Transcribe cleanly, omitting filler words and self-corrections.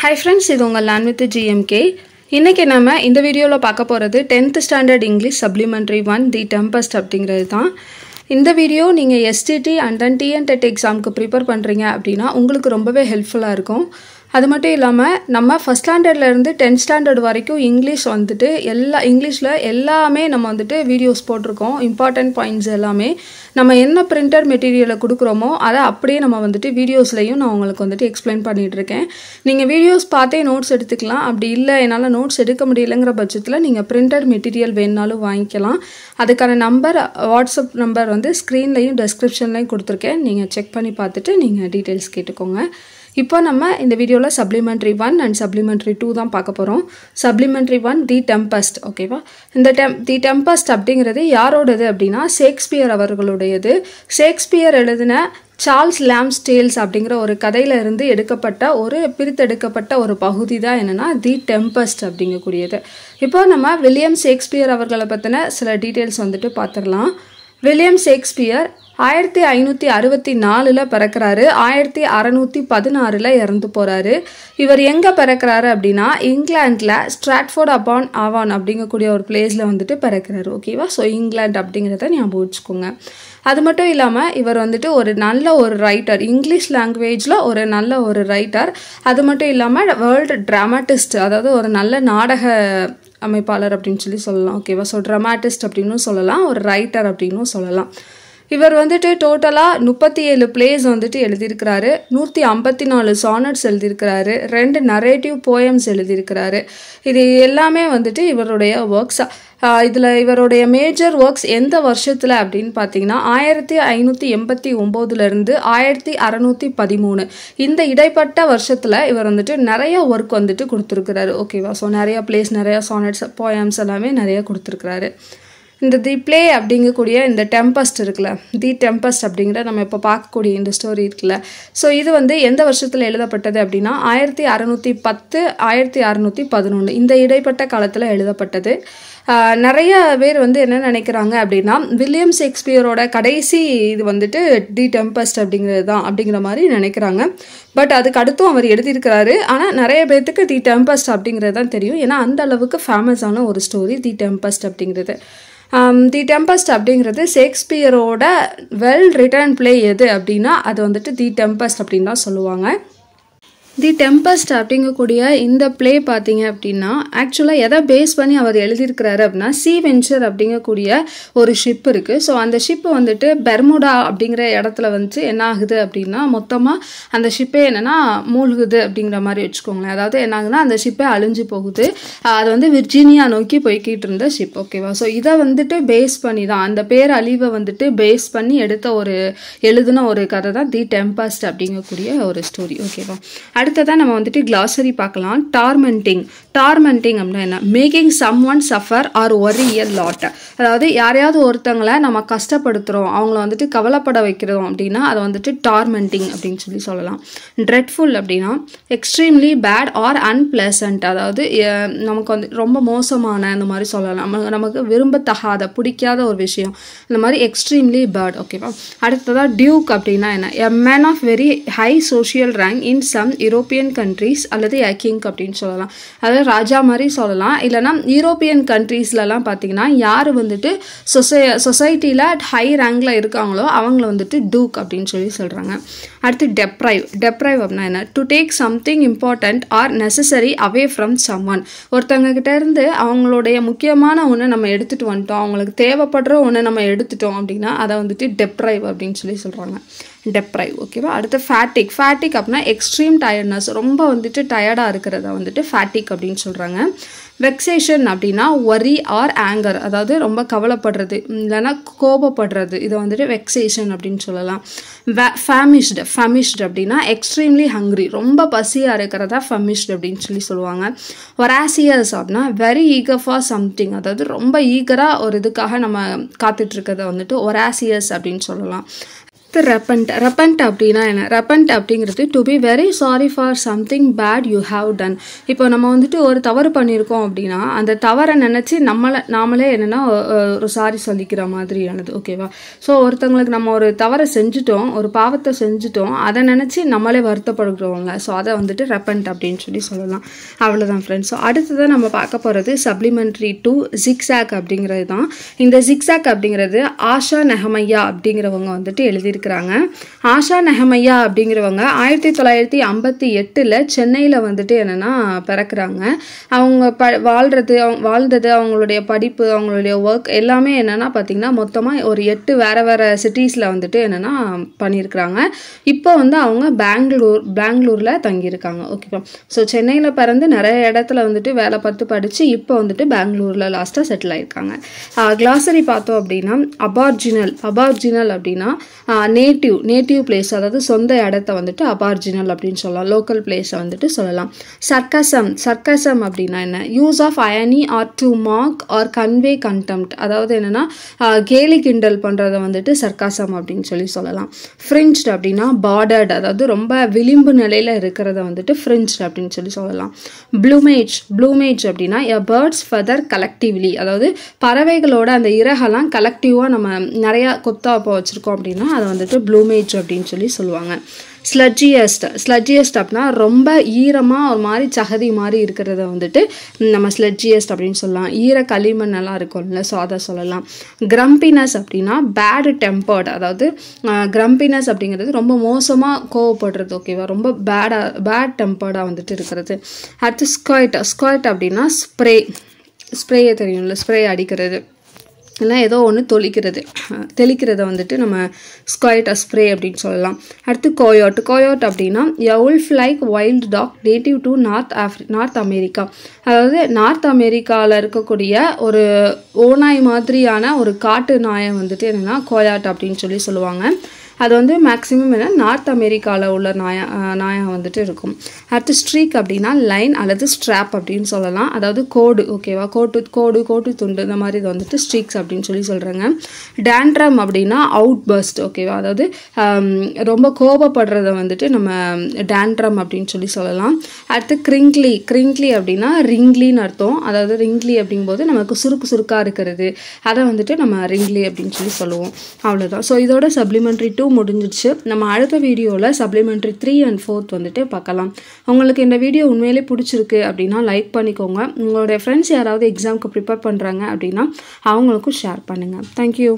Hi friends, இது உங்கள் Learn with GMK. இன்னைக்கு நாம இந்த வீடியோல பார்க்க போறது 10th standard English supplementary 1 The Tempest அப்படிங்கிறது தான். இந்த வீடியோ நீங்க STT and then TNTET எக்ஸாம்க்கு ப்ரிப்பேர் பண்றீங்க அப்படினா உங்களுக்கு ரொம்பவே ஹெல்ப்ஃபுல்லா இருக்கும். அது மட்டும் இல்லாம நம்ம ஃபர்ஸ்ட் ஸ்டாண்டர்ட்ல இருந்து 10th ஸ்டாண்டர்ட் வரைக்கும் இங்கிலீஷ் வந்துட்டு இங்கிலீஷ்ல எல்லாமே நம்ம வந்துட்டு வீடியோஸ் போட்டுருக்கோம். இம்பார்ட்டன்ட் பாயிண்ட்ஸ் எல்லாமே நம்ம என்ன பிரிண்டர் மெட்டீரியலை கொடுக்குறோமோ அதை அப்படியே நம்ம வந்துட்டு வீடியோஸ்லையும் நான் உங்களுக்கு வந்துட்டு எக்ஸ்பிளைன் பண்ணிட்டு இருக்கேன். நீங்கள் வீடியோஸ் பார்த்தே நோட்ஸ் எடுத்துக்கலாம். அப்படி இல்லை என்னால் நோட்ஸ் எடுக்க முடியலைங்கிற பட்சத்தில் நீங்கள் பிரிண்டட் மெட்டீரியல் வேணுனாலும் வாங்கிக்கலாம். அதுக்கான நம்பர் வாட்ஸ்அப் நம்பர் வந்து ஸ்க்ரீன்லையும் டெஸ்கிரிப்ஷன்லையும் கொடுத்துருக்கேன். நீங்கள் செக் பண்ணி பார்த்துட்டு நீங்கள் டீட்டெயில்ஸ் கேட்டுக்கோங்க. இப்போ நம்ம இந்த வீடியோவில் சப்ளிமெண்ட்ரி 1 அண்ட் சப்ளிமெண்ட்ரி 2 தான் பார்க்க போகிறோம். சப்ளிமெண்ட்ரி 1 தி டெம்பஸ்ட். ஓகேவா? இந்த தி டெம்பஸ்ட் அப்படிங்கிறது யாரோடது அப்படின்னா ஷேக்ஸ்பியர் அவர்களுடையது. ஷேக்ஸ்பியர் எழுதின சார்ல்ஸ் லாம்ஸ் டேல்ஸ் அப்படிங்கிற ஒரு கதையில இருந்து பிரித்தெடுக்கப்பட்ட ஒரு பகுதி தான் என்னன்னா தி டெம்பஸ்ட் அப்படிங்கக்கூடியது. இப்போ நம்ம வில்லியம் ஷேக்ஸ்பியர் அவர்களை பற்றின சில டீட்டெயில்ஸ் வந்துட்டு பார்த்துடலாம். William Shakespeare 1564 பிறக்கிறாரு. 1616 இறந்து போறாரு. இவர் எங்க பிறக்கிறாரு அப்படின்னா இங்கிலாந்துல ஸ்ட்ராட்ஃபோர்ட் அப்பான் ஆவான் அப்படிங்கக்கூடிய ஒரு பிளேஸ்ல வந்துட்டு பிறக்கிறாரு. ஓகேவா? ஸோ இங்கிலாந்து அப்படிங்கிறத ஞாபகம் வச்சுக்கோங்க. அது மட்டும் இல்லாமல் இவர் வந்துட்டு ஒரு நல்ல ஒரு ரைட்டர், இங்கிலீஷ் லாங்குவேஜில் ஒரு நல்ல ஒரு ரைட்டர். அது மட்டும் இல்லாமல் வேர்ல்டு ட்ராமாட்டிஸ்ட், அதாவது ஒரு நல்ல நாடக அமைப்பாளர் அப்படின்னு சொல்லலாம். ஓகேவா? ஸோ ட்ராமாட்டிஸ்ட் அப்படின்னு சொல்லலாம், ஒரு ரைட்டர் அப்படின்னு சொல்லலாம். இவர் வந்துட்டு டோட்டலாக 37 பிளேஸ் வந்துட்டு எழுதியிருக்கிறாரு. 154 சானட்ஸ் எழுதியிருக்கிறாரு. 2 நரேட்டிவ் போயம்ஸ் எழுதியிருக்கிறாரு. இது எல்லாமே வந்துட்டு இவருடைய ஒர்க்ஸ். இதில் இவருடைய மேஜர் ஒர்க்ஸ் எந்த வருஷத்தில் அப்படின்னு பார்த்தீங்கன்னா 1589 1613 இந்த இடைப்பட்ட வருஷத்தில் இவர் வந்துட்டு நிறைய ஒர்க் வந்துட்டு கொடுத்துருக்கிறாரு. ஓகேவா? ஸோ நிறைய பிளேஸ், நிறைய சானட்ஸ், போயம்ஸ் எல்லாமே நிறைய கொடுத்துருக்கிறாரு. இந்த தி பிளே அப்படிங்கக்கூடிய இந்த டெம்பஸ்ட் இருக்குல்ல, தி டெம்பஸ்ட் அப்படிங்கிற நம்ம இப்போ பார்க்கக்கூடிய இந்த ஸ்டோரி இருக்குல்ல, ஸோ இது வந்து எந்த வருஷத்தில் எழுதப்பட்டது அப்படின்னா 1610 1611 இந்த இடைப்பட்ட காலத்தில் எழுதப்பட்டது. நிறைய பேர் வந்து என்ன நினைக்கிறாங்க அப்படின்னா வில்லியம் ஷேக்ஸ்பியரோட கடைசி இது வந்துட்டு தி டெம்பஸ்ட் அப்படிங்கிறது தான் அப்படிங்கிற மாதிரி நினைக்கிறாங்க. பட் அதுக்கு அடுத்தும் அவர் எழுதியிருக்கிறாரு. ஆனால் நிறைய பேர்த்துக்கு தி டெம்பஸ்ட் அப்படிங்கிறது தான் தெரியும். ஏன்னா அந்த அளவுக்கு ஃபேமஸான ஒரு ஸ்டோரி தி டெம்பஸ்ட் அப்படிங்கிறது. தி டெம்பஸ்ட் அப்படிங்கிறது ஷேக்ஸ்பியரோட வெல் ரிட்டன் பிளே எது அப்படின்னா அது வந்துட்டு தி டெம்பஸ்ட் அப்படின்னு தான் சொல்லுவாங்க. தி டெம்பஸ்ட் அப்படிங்கக்கூடிய இந்த பிளே பார்த்தீங்க அப்படின்னா ஆக்சுவலாக எதை பேஸ் பண்ணி அவர் எழுதியிருக்கிறாரு அப்படின்னா சி வென்ச்சர் அப்படிங்கக்கூடிய ஒரு ஷிப் இருக்குது. ஸோ அந்த ஷிப்பு வந்துட்டு பெர்முடா அப்படிங்கிற இடத்துல வந்துட்டு என்ன ஆகுது அப்படின்னா மொத்தமாக அந்த ஷிப்பே என்னென்னா மூழ்குது அப்படிங்கிற மாதிரி வச்சுக்கோங்களேன். அதாவது என்ன ஆகுதுன்னா அந்த ஷிப்பே அழிஞ்சு போகுது. அது வந்து விர்ஜீனியா நோக்கி போய்கிட்டு இருந்த ஷிப். ஓகேவா? ஸோ இதை வந்துட்டு பேஸ் பண்ணி தான் அந்த பேரழிவை வந்துட்டு பேஸ் பண்ணி எழுதின ஒரு கதை தான் தி டெம்பஸ்ட் அப்படிங்கக்கூடிய ஒரு ஸ்டோரி. ஓகேவா? அடுத்ததான் நம்ம வந்துட்டு கிளாசரி பார்க்கலாம். டார்மெண்டிங் அப்படின்னா என்ன? Making someone suffer or worry a lot. அதாவது யாரையாவது ஒருத்தங்களை நம்ம கஷ்டப்படுத்துகிறோம், அவங்கள வந்துட்டு கவலைப்பட வைக்கிறோம் அப்படின்னா அதை வந்துட்டு டார்மெண்டிங் அப்படின்னு சொல்லலாம். ட்ரெட்ஃபுல் அப்படின்னா எக்ஸ்ட்ரீம்லி பேட் ஆர் அன்பிளசன்ட், அதாவது நமக்கு வந்து ரொம்ப மோசமான அந்த மாதிரி சொல்லலாம். நமக்கு விரும்பத்தகாத பிடிக்காத ஒரு விஷயம், இந்த மாதிரி எக்ஸ்ட்ரீம்லி பேட். ஓகேவா? அடுத்ததாக டியூக் அப்படின்னா என்ன? A man of very high social rank in some European countries அல்லது எ கிங் அப்படின்னு சொல்லலாம். அதாவது ராஜா மாதிரி சொல்லலாம். இல்லைனா யூரோப்பியன் கண்ட்ரீஸ்லலாம் பார்த்தீங்கன்னா யார் வந்துட்டு சொசைட்டியில் ஹை ரேங்கில் இருக்காங்களோ அவங்கள வந்துட்டு டூக் அப்படின்னு சொல்கிறாங்க. அடுத்து டெப்ரைவ் அப்படின்னா என்ன? To take something important or necessary away from someone. ஒருத்தவங்க கிட்ட இருந்து அவங்களுடைய முக்கியமான ஒன்று நம்ம எடுத்துகிட்டு வந்துட்டோம், அவங்களுக்கு தேவைப்படுற ஒன்று நம்ம எடுத்துட்டோம் அப்படின்னா அதை வந்துட்டு டெப்ரைவ் அப்படின்னு சொல்கிறாங்க. டெப்ரைவ். ஓகேவா? அடுத்து ஃபேட்டிக் அப்படின்னா எக்ஸ்ட்ரீம் டயர்ட்னஸ், ரொம்ப வந்துட்டு டயர்டாக இருக்கிறத வந்துட்டு ஃபேட்டிக் அப்படின்னு சொல்கிறாங்க. வெக்ஸேஷன் அப்படின்னா ஒரி ஆர் ஆங்கர், அதாவது ரொம்ப கவலைப்படுறது இல்லைன்னா கோபப்படுறது, இதை வந்துட்டு வெக்ஸேஷன் அப்படின்னு சொல்லலாம். ஃபேமிஷ்டு அப்படின்னா எக்ஸ்ட்ரீம்லி ஹங்க்ரி, ரொம்ப பசியாக இருக்கிறதா ஃபேமிஷ்டு அப்படின்னு சொல்லுவாங்க. ஒராசியஸ் அப்படின்னா வெரி ஈகர் ஃபார் சம்திங், அதாவது ரொம்ப ஈகராக ஒரு இதுக்காக நம்ம காத்துட்ருக்கிறத வந்துட்டு ஒராசியஸ் அப்படின்னு சொல்லலாம். ரெப்பண்ட் அப்படின்னா என்ன? ரெப்பண்ட் அப்படிங்கிறது to be very sorry for something bad you have done. இப்போ நம்ம வந்துட்டு ஒரு தவறு பண்ணியிருக்கோம் அப்படின்னா அந்த தவறை நினச்சி நாமளே என்னென்னா ஒரு சாரி சொல்லிக்கிற மாதிரியானது. ஓகேவா? ஸோ ஒருத்தவங்களுக்கு நம்ம ஒரு தவறை செஞ்சுட்டோம், ஒரு பாவத்தை செஞ்சுட்டோம், அதை நினச்சி நம்மளே வருத்தப்படுகிறோம்ல, ஸோ அதை வந்துட்டு ரெப்பண்ட் அப்படின்னு சொல்லலாம். அவ்வளோதான் ஃப்ரெண்ட்ஸ். ஸோ அடுத்ததான் நம்ம பார்க்க போகிறது சப்ளிமெண்ட்ரி டு ஜிக்ஸாக் அப்படிங்கிறது தான். இந்த ஜிக்ஸாக் அப்படிங்கிறது ஆஷா நெஹமையா அப்படிங்கிறவங்க வந்துட்டு எழுதியிருக்கிறாங்க. ஆஷா நெஹமையா அப்படிங்கிறவங்க 1958 சென்னையில் வந்துட்டு என்னென்னா பிறக்கிறாங்க. அவங்க வாழ்ந்தது அவங்களுடைய படிப்பு, அவங்களுடைய ஒர்க் எல்லாமே என்னென்னா பார்த்திங்கன்னா மொத்தமாக ஒரு 8 வேறு சிட்டிஸில் வந்துட்டு என்னென்னா பண்ணியிருக்கிறாங்க. இப்போ வந்து அவங்க பெங்களூரில் தங்கியிருக்காங்க. ஓகேவா? ஸோ சென்னையில் பிறந்து நிறைய இடத்துல வந்துட்டு வேலை பார்த்து படித்து இப்போ வந்துட்டு பெங்களூரில் லாஸ்ட்டாக செட்டில் ஆகிருக்காங்க. கிளாசரி பார்த்தோம் அப்படின்னா அபார்ஜினல் அப்படின்னா நேட்டிவ் பிளேஸ், அதாவது சொந்த இடத்த வந்துட்டு அபார்ஜினல் அப்படின்னு சொல்லலாம். லோக்கல் பிளேஸை வந்துட்டு சொல்லலாம். சர்க்கசம் அப்படின்னா என்ன? Use of irony or to mock or convey contempt, அதாவது என்னென்னா கேலி கிண்டல் பண்ணுறதை வந்துட்டு சர்க்காசம் அப்படின்னு சொல்லலாம். ஃப்ரிஞ்ச்ட் அப்படின்னா பார்டர்ட், அதாவது ரொம்ப விளிம்பு நிலையில் இருக்கிறத வந்துட்டு ஃப்ரிஞ்ச்ட் அப்படின்னு சொல்லலாம். ப்ளூமேஜ் அப்படின்னா எ பேர்ட்ஸ் ஃபெதர் கலெக்டிவ்லி, அதாவது பறவைகளோட அந்த இறகெல்லாம் கலெக்டிவாக நம்ம நிறையா கொத்தா இப்போ வச்சுருக்கோம் அப்படின்னா அதை வந்துட்டு ப்ளூமேஜ் அப்படின்னு சொல்லுவாங்க. ஸ்லட்ஜியஸ்ட் அப்படின்னா ரொம்ப ஈரமாக ஒரு மாதிரி சகதி மாதிரி இருக்கிறத வந்துட்டு நம்ம ஸ்லட்ஜியஸ்ட் அப்படின்னு சொல்லலாம். ஈர களிமண் எல்லாம் இருக்கும்ல, ஸோ அதை சொல்லலாம். கிரம்பினஸ் அப்படின்னா பேட் டெம்பர்ட், அதாவது கிரம்பினஸ் அப்படிங்கிறது ரொம்ப மோசமாக கோவப்படுறது. ஓகேவா? ரொம்ப பேட் டெம்பர்டாக வந்துட்டு இருக்கிறது. அடுத்து ஸ்குவைட் அப்படின்னா ஸ்ப்ரேயை தெரியும்ல, ஸ்ப்ரே அடிக்கிறது, இல்லை ஏதோ ஒன்று தெளிக்கிறத வந்துட்டு நம்ம ஸ்ப்ரே அப்படின்னு சொல்லலாம். அடுத்து கோயோட் அப்படின்னா a wolf like wild dog native to North America, அதாவது நார்த் அமெரிக்காவில் இருக்கக்கூடிய ஒரு ஓநாய் மாதிரியான ஒரு காட்டு நாயை வந்துட்டு என்னென்னா கோயாட் அப்படின்னு சொல்லுவாங்க. அது வந்து மேக்ஸிமம் என்ன நார்த் அமெரிக்காவில் உள்ள நாயா வந்துட்டு இருக்கும். அடுத்து ஸ்ட்ரீக் அப்படின்னா லைன் அல்லது ஸ்ட்ராப் அப்படின்னு சொல்லலாம், அதாவது கோடு. ஓகேவா? கோட்டு துண்டு இந்த மாதிரி இது வந்துட்டு ஸ்ட்ரீக்ஸ் அப்படின்னு சொல்கிறாங்க. டேண்ட்ரம் அப்படின்னா அவுட் பர்ஸ்ட். ஓகேவா? அதாவது ரொம்ப கோபப்படுறத வந்துட்டு நம்ம டேண்ட்ரம் அப்படின்னு சொல்லலாம். அடுத்து கிரிங்க்லி அப்படின்னா ரிங்லின்னு அர்த்தம், அதாவது ரிங்க்லி அப்படிங்கும்போது நமக்கு சுருக்காக இருக்கிறது, அதை வந்துட்டு நம்ம ரிங்க்லி அப்படின்னு சொல்லுவோம். அவ்வளோதான். ஸோ இதோட சப்ளிமெண்ட்ரி 2 முடிஞ்சிடுச்சு. நம்ம அடுத்த வீடியோவில் சப்ளிமெண்ட்ரி 3 and 4 வந்துட்டு பார்க்கலாம். உங்களுக்கு இந்த வீடியோ உண்மையிலே பிடிச்சிருக்கு அப்படின்னா லைக் பண்ணிக்கோங்க. உங்களுடைய ஃப்ரெண்ட்ஸ் யாராவது எக்ஸாமுக்கு ப்ரிப்பேர் பண்ணுறாங்க அப்படின்னா அவங்களுக்கும் ஷேர் பண்ணுங்கள். தேங்க்யூ.